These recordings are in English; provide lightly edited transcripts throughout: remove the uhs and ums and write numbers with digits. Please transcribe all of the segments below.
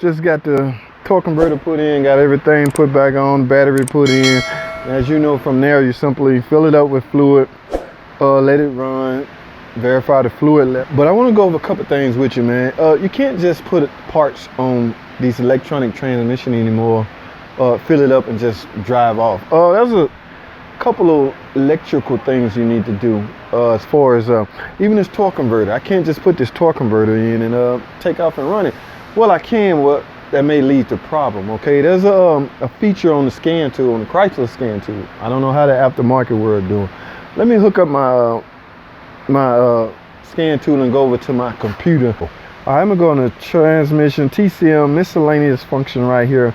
just got the torque converter put in, got everything put back on, battery put in. As you know, from there you simply fill it up with fluid, let it run, verify the fluid level. But I want to go over a couple things with you, man. You can't just put parts on these electronic transmission anymore, fill it up and just drive off. There's a couple of electrical things you need to do as far as even this torque converter. I can't just put this torque converter in and take off and run it. Well, I can, but that may lead to problem. Okay, there's a feature on the scan tool, on the Chrysler scan tool. I don't know how the aftermarket world doing. Let me hook up my scan tool and go over to my computer. All right, I'm gonna go on the transmission TCM miscellaneous function right here.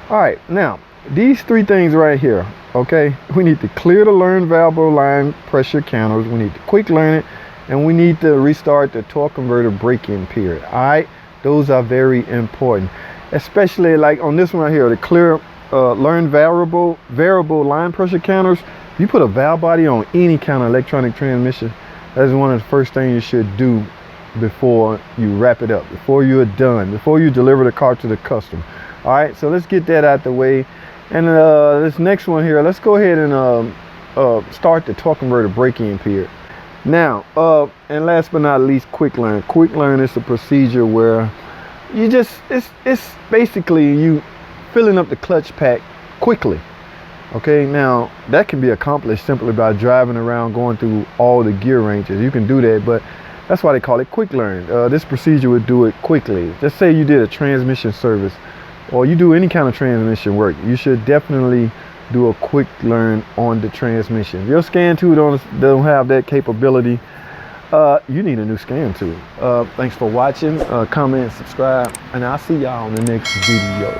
All right, now these three things right here. Okay, we need to clear the learn variable line pressure counters. We need to quick learn it, and we need to restart the torque converter break-in period. All right, those are very important, especially like on this one right here, the clear learn variable line pressure counters. If you put a valve body on any kind of electronic transmission, that's one of the first things you should do before you wrap it up, before you're done, before you deliver the car to the customer. All right, so let's get that out the way. And this next one here, let's go ahead and start the torque converter break-in period. Now, and last but not least, quick learn. Quick learn is a procedure where you just, it's basically you filling up the clutch pack quickly. Okay, now that can be accomplished simply by driving around, going through all the gear ranges. You can do that, but that's why they call it quick learn. This procedure would do it quickly. Just say you did a transmission service, or you do any kind of transmission work, you should definitely do a quick learn on the transmission. If your scan tool don't have that capability, you need a new scan tool. Thanks for watching. Comment, subscribe, and I'll see y'all on the next video.